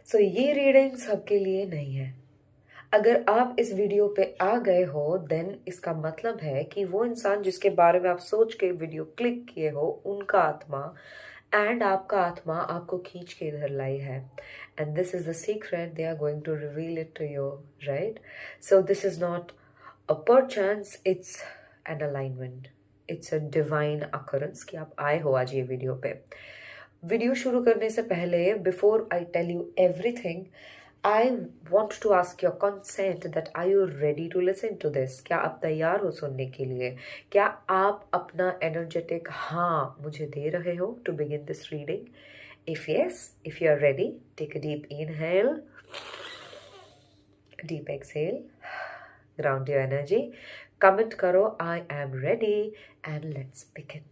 सो ये रीडिंग सबके लिए नहीं है। अगर आप इस वीडियो पे आ गए हो देन इसका मतलब है कि वो इंसान जिसके बारे में आप सोच के वीडियो क्लिक किए हो उनका आत्मा एंड आपका आत्मा आपको खींच के इधर लाई है। And this is the secret they are going to reveal it to you, right? So this is not a per chance, it's an alignment, it's a divine occurrence कि आप आए हो आज ये वीडियो पे। वीडियो शुरू करने से पहले, before I tell you everything, I want to ask your consent that are you ready to listen to this? क्या आप तैयार हो सुनने के लिए? क्या आप अपना एनर्जेटिक हाँ मुझे दे रहे हो to begin this reading? If yes, if you are ready, take a deep inhale, deep exhale, ground your energy, comment करो I am ready and let's begin,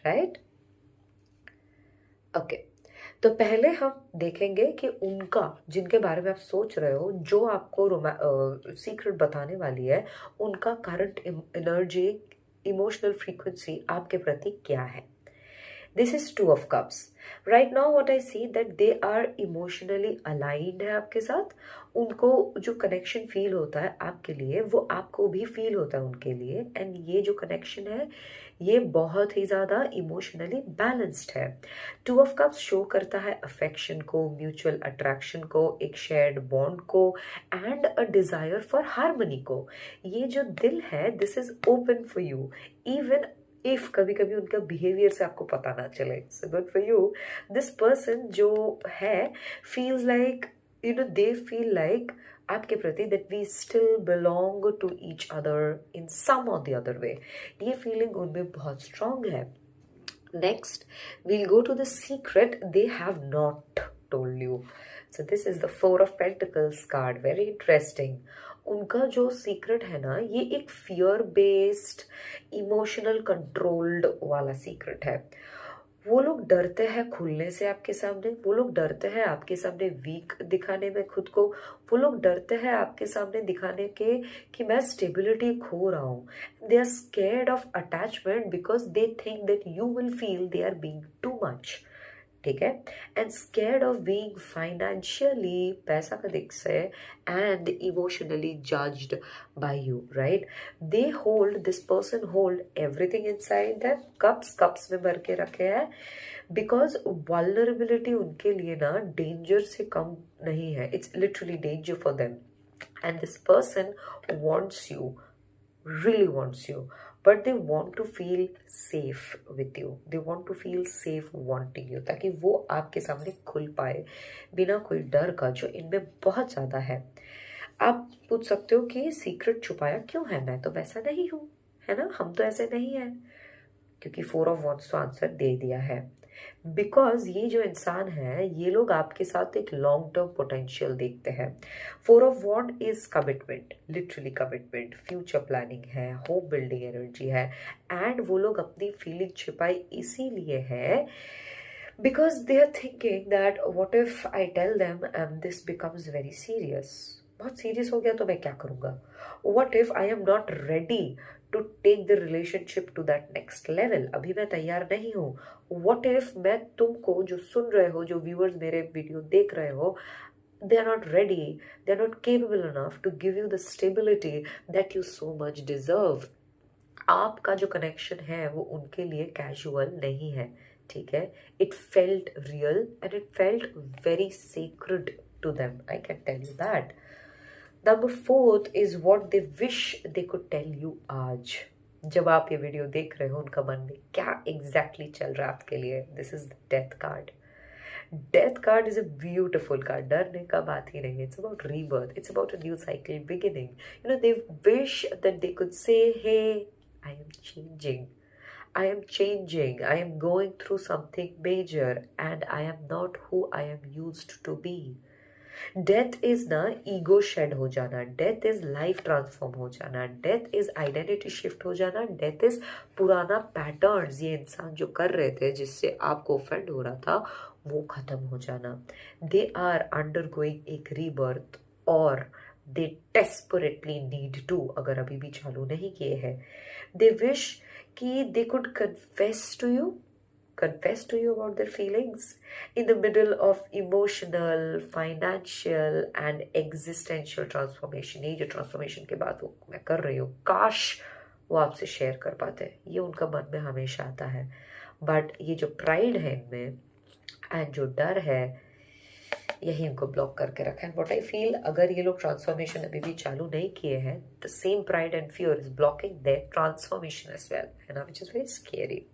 right? Okay, तो पहले हम देखेंगे कि उनका जिनके बारे में आप सोच रहे हो, जो आपको सीक्रेट बताने वाली है, उनका करंट एनर्जी, इमोशनल फ्रीक्वेंसी आपके प्रति क्या है। This is two of cups. Right now what I see that they are emotionally aligned है आपके साथ। उनको जो कनेक्शन फील होता है आपके लिए, वो आपको भी फील होता है उनके लिए। एंड ये जो कनेक्शन है ये बहुत ही ज़्यादा इमोशनली बैलेंस्ड है। टू ऑफ कप्स शो करता है अफेक्शन को, म्यूचुअल अट्रैक्शन को, एक शेयर्ड बॉन्ड को and a desire for harmony को। ये जो दिल है this is open for you, even if कभी कभी उनका बिहेवियर से आपको पता ना चले। So good for you. This person जो है feels like, you know, they feel like आपके प्रति that we still belong to each other in सम और द अदर वे। ये फीलिंग उनमें बहुत स्ट्रांग है। Next we'll go to the secret they have not told you. So this is the Four of Pentacles card. Very interesting. उनका जो secret है ना, ये एक फियर बेस्ड इमोशनल कंट्रोल्ड वाला सीक्रेट है। वो लोग डरते हैं खुलने से आपके सामने, वो लोग डरते हैं आपके सामने वीक दिखाने में खुद को, वो लोग डरते हैं आपके सामने दिखाने के कि मैं स्टेबिलिटी खो रहा हूँ। They are scared of attachment because they think that you will feel they are being too much, ठीक है? And scared of being financially, पैसा का दिख से, and emotionally judged by you, right? They hold, this person hold everything inside them, cups में भर के रखे हैं। बिकॉज वल्नरेबिलिटी उनके लिए ना डेंजर से कम नहीं है, it's literally danger for them. And this person wants you, really wants you, but they want to feel safe with you, they want to feel safe wanting you, ताकि वो आपके सामने खुल पाए बिना कोई डर का, जो इनमें बहुत ज़्यादा है। आप पूछ सकते हो कि सीक्रेट छुपाया क्यों है, मैं तो वैसा नहीं हूँ, है ना, हम तो ऐसे नहीं है। क्योंकि फोर ऑफ वॉन्ड्स तो आंसर दे दिया है। बिकॉज ये जो इंसान है, ये लोग आपके साथ एक लॉन्ग टर्म पोटेंशियल देखते हैं। Four of wand is commitment, literally commitment, future planning है, होप बिल्डिंग एनर्जी है। एंड वो लोग अपनी फीलिंग छिपाई इसीलिए है because they are thinking that what if I tell them and this becomes very serious, बहुत सीरियस हो गया तो मैं क्या करूँगा? What if I am not ready to take the relationship to that next level, अभी मैं तैयार नहीं हूँ। व्हाट इफ मैं तुमको, जो सुन रहे हो, जो व्यूअर्स मेरे वीडियो देख रहे हो, they are not ready, they are not capable enough to give you the stability that you so much deserve. आपका जो कनेक्शन है वो उनके लिए कैजुअल नहीं है, ठीक है? It felt real and it felt very sacred to them, I can tell you that. Number fourth is what they wish they could tell you आज। जब आप ये वीडियो देख रहे हो उनका मन में क्या एग्जैक्टली चल रहा है आपके लिए। This is the death card. Death card is a beautiful card, डरने का बात ही नहीं। It's about rebirth, it's about a new cycle beginning. You know, they wish that they could say hey I am changing, I am changing, I am going through something major and I am not who I am used to be. Death is ना ego shade हो जाना, death is life transform हो जाना, death is identity shift हो जाना, death is पुराना patterns ये इंसान जो कर रहे थे जिससे आपको ऑफेंड हो रहा था वो खत्म हो जाना। दे आर अंडर गोइंग एक रीबर्थ और दे डेस्परेटली नीड टू, अगर अभी भी चालू नहीं किए हैं, दे विश कि they could confess to you confess to you about their feelings in the middle of emotional, financial and existential transformation. ये जो transformation की बात वो मैं कर रही हूँ, काश वो आपसे शेयर कर पाते, ये उनका मन में हमेशा आता है। बट ये जो प्राइड है इनमें एंड जो डर है, यही इनको ब्लॉक करके रखा है। व्हाट आई फील, अगर ये लोग ट्रांसफॉर्मेशन अभी भी चालू नहीं किए हैं, the same pride and fear is blocking their transformation as well, है ना, विच इज वेरी स्केरी।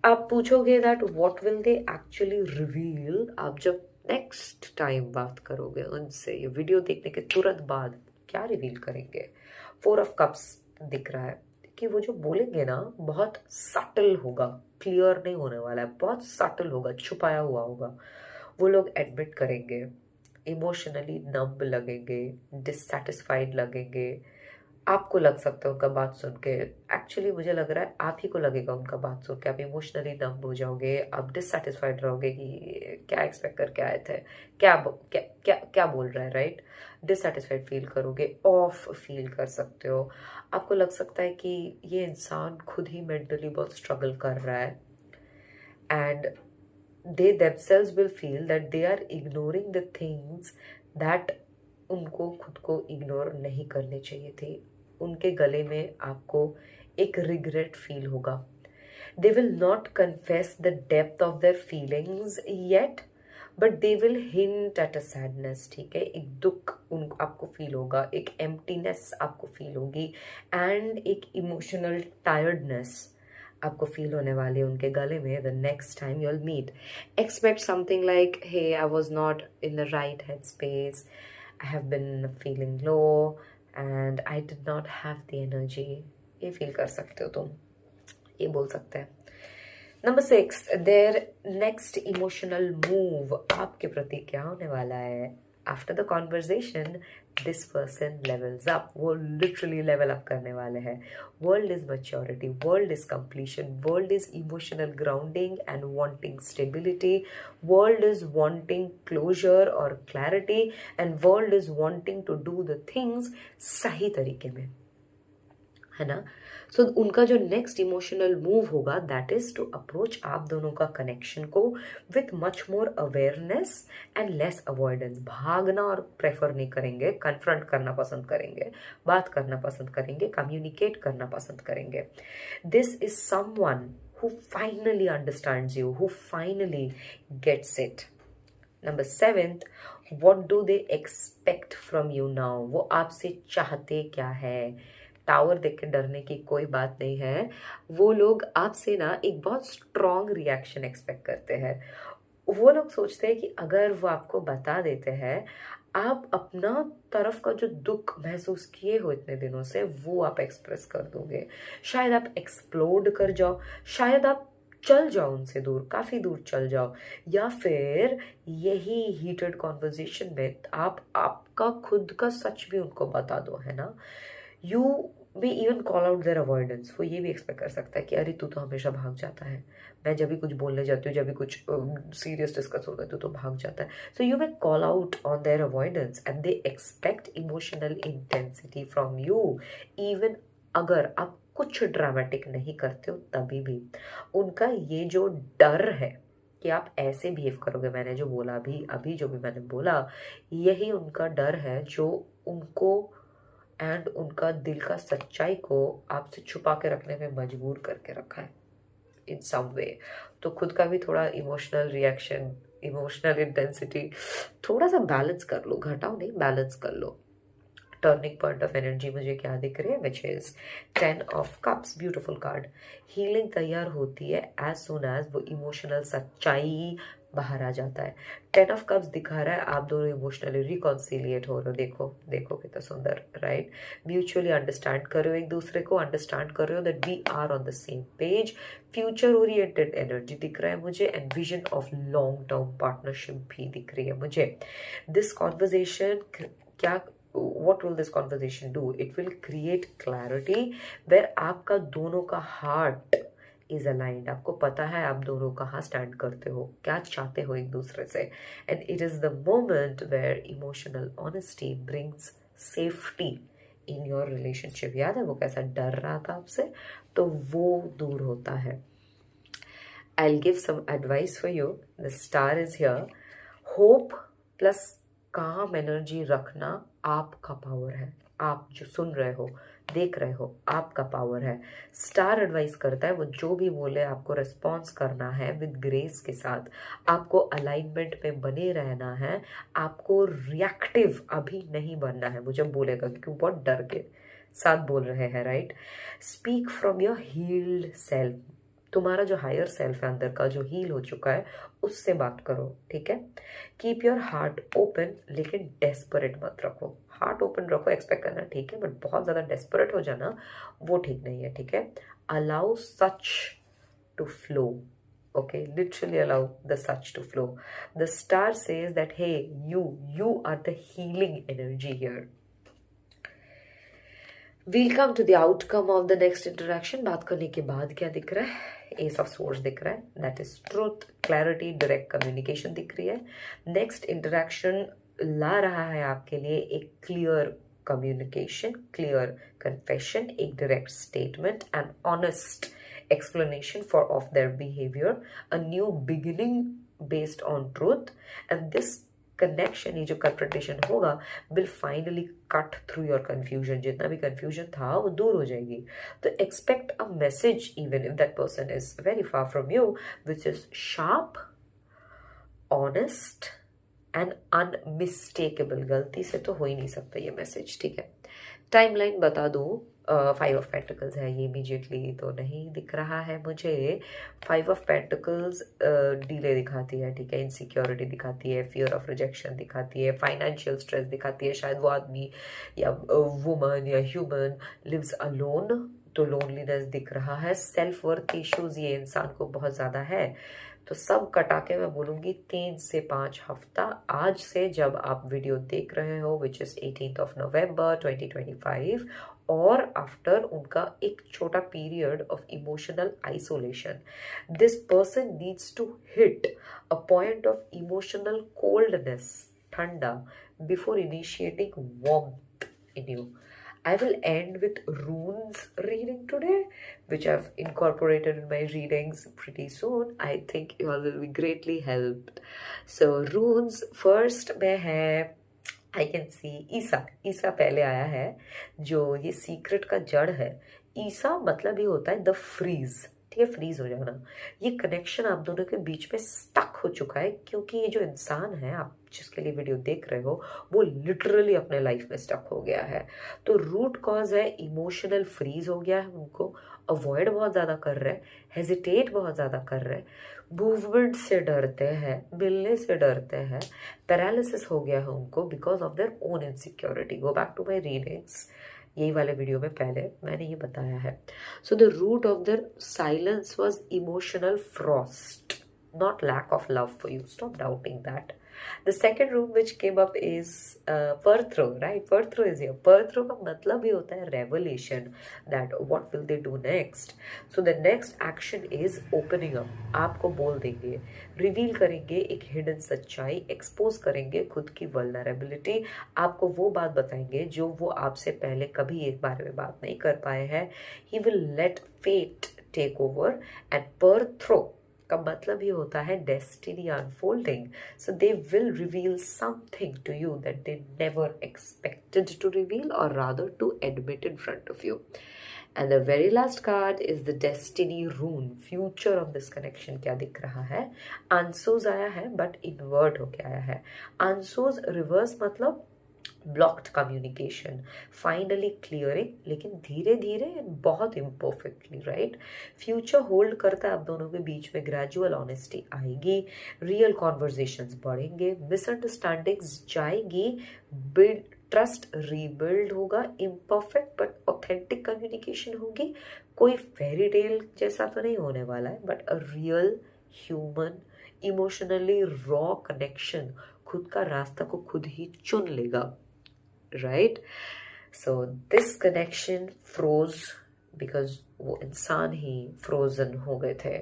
आप पूछोगे that what will they actually reveal, आप जब नेक्स्ट टाइम बात करोगे उनसे, ये वीडियो देखने के तुरंत बाद क्या रिवील करेंगे? 4 ऑफ कप्स दिख रहा है कि वो जो बोलेंगे ना बहुत सटल होगा, क्लियर नहीं होने वाला है, बहुत सटल होगा, छुपाया हुआ होगा। वो लोग एडमिट करेंगे, इमोशनली नंब लगेंगे, डिससेटिस्फाइड लगेंगे। आपको लग सकता है उनका बात सुन के, एक्चुअली मुझे लग रहा है आप ही को लगेगा उनका बात सुन के, आप इमोशनली नंब हो जाओगे, आप डिससेटिस्फाइड रहोगे कि क्या एक्सपेक्ट करके आए थे, क्या क्या क्या क्या बोल रहा है, राइट? डिससेटिस्फाइड फील करोगे, ऑफ फील कर सकते हो। आपको लग सकता है कि ये इंसान खुद ही मेंटली बहुत स्ट्रगल कर रहा है and they themselves will feel that they are ignoring the things that उनको खुद को इग्नोर नहीं करने चाहिए थे। उनके गले में आपको एक रिग्रेट फील होगा। They will not confess the depth of their feelings yet, but they will hint at a sadness, ठीक है? एक दुख आपको फील होगा, एक एम्प्टीनेस आपको फील होगी एंड एक इमोशनल टायर्डनेस आपको फील होने वाली है उनके गले में the next time you'll meet. Expect something like, hey I was not in the right head space, I have been feeling low and I did not have the energy. ये feel कर सकते हो तुम, ये बोल सकते हैं। Number 6, their next emotional move आपके प्रति क्या होने वाला है? After the conversation this person levels up, वो लिटरली लेवल अप करने वाले हैं। World is maturity, world is completion, world is emotional grounding and wanting stability, world is wanting closure और clarity and world is wanting to do the things सही तरीके में, है ना? सो उनका जो नेक्स्ट इमोशनल मूव होगा दैट इज टू अप्रोच आप दोनों का कनेक्शन को with much more awareness and less avoidance. भागना और प्रेफर नहीं करेंगे, कन्फ्रंट करना पसंद करेंगे, बात करना पसंद करेंगे, कम्युनिकेट करना पसंद करेंगे। This is someone who finally understands you, who finally gets it. Number 7, what do they expect from you now, वो आपसे चाहते क्या है? टावर देख के डरने की कोई बात नहीं है। वो लोग आपसे ना एक बहुत स्ट्रॉन्ग रिएक्शन एक्सपेक्ट करते हैं। वो लोग सोचते हैं कि अगर वो आपको बता देते हैं, आप अपना तरफ का जो दुख महसूस किए हो इतने दिनों से वो आप एक्सप्रेस कर दोगे। शायद आप एक्सप्लोड कर जाओ, शायद आप चल जाओ उनसे दूर, काफ़ी दूर चल जाओ, या फिर यही हीटेड कॉन्वर्जेशन में आप आपका खुद का सच भी उनको बता दो, है ना? यू भी even call out their avoidance. वो ये भी एक्सपेक्ट कर सकता है कि अरे तू तो हमेशा भाग जाता है, मैं जब भी कुछ बोलने जाती हूँ, जब भी कुछ सीरियस डिस्कस होता है तो भाग जाता है। So you may call out on their avoidance and they expect emotional intensity from you, even अगर आप कुछ ड्रामेटिक नहीं करते हो तभी भी। उनका ये जो डर है कि आप ऐसे बिहेव करोगे, मैंने जो बोला अभी जो भी मैंने बोला, यही उनका डर है जो उनको एंड उनका दिल का सच्चाई को आपसे छुपा के रखने में मजबूर करके रखा है इन सम वे। तो खुद का भी थोड़ा इमोशनल रिएक्शन, इमोशनल इंटेंसिटी थोड़ा सा बैलेंस कर लो, घटाओ नहीं, बैलेंस कर लो। टर्निंग पॉइंट ऑफ एनर्जी मुझे क्या दिख रही है, which is 10 of cups, beautiful card. Healing तैयार होती है एज सुन एज वो इमोशनल सच्चाई बाहर आ जाता है। 10 ऑफ कप्स दिखा रहा है आप दोनों इमोशनली रिकॉन्सिलिएट हो रहे हो। देखो देखो कितना सुंदर, राइट? म्यूचुअली अंडरस्टैंड कर रहे हो, एक दूसरे को अंडरस्टैंड कर रहे हो, that we are on the same page. Future oriented energy दिख रहा है मुझे and vision of long term partnership भी दिख रही है मुझे। दिस कॉन्वर्जेशन क्या, what will this conversation do? It will create clarity where आपका दोनों का हार्ट इज अलाइंड। आपको पता है आप दोनों कहाँ स्टैंड करते हो, क्या चाहते हो एक दूसरे से, and it is the moment where emotional honesty brings safety in your relationship. याद है वो कैसा डर रहा था आपसे, तो वो दूर होता है। I'll give some advice for you. The star is here. Hope plus calm energy रखना आपका पावर है. आप जो सुन रहे हो, देख रहे हो, आपका पावर है. स्टार एडवाइस करता है वो जो भी बोले आपको रिस्पॉन्स करना है विद ग्रेस के साथ. आपको अलाइनमेंट में बने रहना है. आपको रिएक्टिव अभी नहीं बनना है वो जब बोलेगा, क्योंकि बहुत डर के साथ बोल रहे हैं, right. Speak from your healed self. तुम्हारा जो हायर सेल्फ है अंदर का, जो हील हो चुका है, उससे बात करो, ठीक है. कीप योर हार्ट ओपन, लेकिन डेस्परेट मत रखो. हार्ट ओपन रखो, एक्सपेक्ट करना ठीक है, बट बहुत ज़्यादा डेस्परेट हो जाना वो ठीक नहीं है, ठीक है. Allow such to flow. Okay, literally allow the such to flow. The star says that, hey, you are the healing energy here. We'll come to the outcome of the next interaction. बात करने के बाद क्या दिख रहा है? Ace of Swords दिख रहा है. That is truth, clarity, direct communication दिख रही है. Next interaction ला रहा है आपके लिए एक clear communication, clear confession, एक direct statement, and honest explanation of their behavior, a new beginning based on truth, and this connection, ये जो confrontation होगा, will finally cut through your confusion. जितना भी confusion था वो दूर हो जाएगी. तो expect a message even if that person is very far from you, which is sharp, honest and unmistakable. गलती से तो हो ही नहीं सकता ये मैसेज, ठीक है. टाइमलाइन बता दूं, 5 ऑफ पेंटिकल्स है ये. इमीडिएटली तो नहीं दिख रहा है मुझे. 5 ऑफ पेंटिकल्स डिले दिखाती है, ठीक है. इनसिक्योरिटी दिखाती है, फियर ऑफ रिजेक्शन दिखाती है, फाइनेंशियल स्ट्रेस दिखाती है. शायद वो आदमी या वुमन या ह्यूमन लिव्स अलोन, तो लोनलीनेस दिख रहा है. सेल्फ वर्थ इश्यूज ये इंसान को बहुत ज़्यादा है. तो सब कटा के मैं बोलूँगी 3 से 5 हफ्ता आज से जब आप वीडियो देख रहे हो, which is 18th of November 2025, और आफ्टर उनका एक छोटा period of emotional isolation. This person needs to hit a point of emotional coldness, ठंडा, before initiating warmth in you. I will end with runes reading today, which I've incorporated in my readings pretty soon. I think you all will be greatly helped. So runes first में है, I can see ईसा पहले आया है, जो ये secret का जड़ है. ईसा मतलब ये होता है द फ्रीज, ठीक है, फ्रीज हो जाना. ये कनेक्शन आप दोनों के बीच में स्टक हो चुका है, क्योंकि ये जो इंसान है आप जिसके लिए वीडियो देख रहे हो वो लिटरली अपने लाइफ में स्टक हो गया है. तो रूट कॉज है इमोशनल फ्रीज हो गया है उनको. अवॉइड बहुत ज़्यादा कर रहे हैं, हेजिटेट बहुत ज़्यादा कर रहे हैं, मूवमेंट से डरते हैं, मिलने से डरते हैं, पैरालिसिस हो गया है उनको because of their own insecurity. Go back to my readings, यही वाले वीडियो में पहले मैंने ये बताया है. So the root of their silence was emotional frost, not lack of love for you. Stop doubting that. The second room which came up is Perthro, right? Perthro is here. Perthro का मतलब ही होता है revelation, that what will they do next. So the next action is opening up. आपको बोल देंगे, reveal करेंगे एक हिडन सच्चाई, एक्सपोज करेंगे खुद की वल्नरेबिलिटी. आपको वो बात बताएंगे जो वो आपसे पहले कभी एक बारे में बात नहीं कर पाए हैं. He will let fate take over. And Perthro का मतलब ही होता है destiny unfolding. So they will reveal something to you that they never expected to reveal, और rather to admit in front of you. And the very last card is the destiny rune. Future of this connection क्या दिख रहा है? आंसोज आया है but invert होके आया है. आंसोज रिवर्स मतलब ब्लॉक्ड कम्युनिकेशन, फाइनली क्लियरिंग, लेकिन धीरे धीरे बहुत इम्परफेक्टली, राइट. फ्यूचर होल्ड करता है आप दोनों के बीच में. ग्रेजुअल ऑनेस्टी आएगी, रियल कॉन्वर्जेशंस बढ़ेंगे, मिसअंडरस्टैंडिंग्स जाएगी, बिल्ड ट्रस्ट रीबिल्ड होगा. इम्परफेक्ट बट ऑथेंटिक कम्युनिकेशन होगी. कोई फेरी टेल जैसा तो नहीं होने वाला है, but a real human emotionally raw connection खुद का रास्ता को खुद ही चुन लेगा, right. So this connection froze because वो इंसान ही फ्रोजन हो गए थे.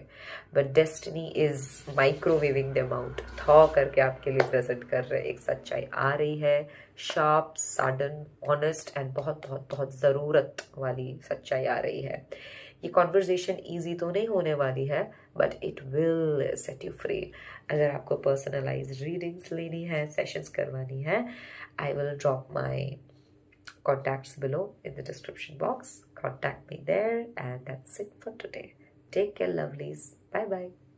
But destiny is microwaving them out, thaw करके आपके लिए प्रेजेंट कर रहे. एक सच्चाई आ रही है, शार्प, सडन, ऑनेस्ट एंड बहुत बहुत बहुत ज़रूरत वाली सच्चाई आ रही है. ये कॉन्वर्जेशन ईजी तो नहीं होने वाली है, but it will set you free. अगर आपको पर्सनलाइज रीडिंग्स लेनी है, सेशंस करवानी है, I will drop my contacts below in the description box. Contact me there, and that's it for today. Take care, lovelies. Bye bye.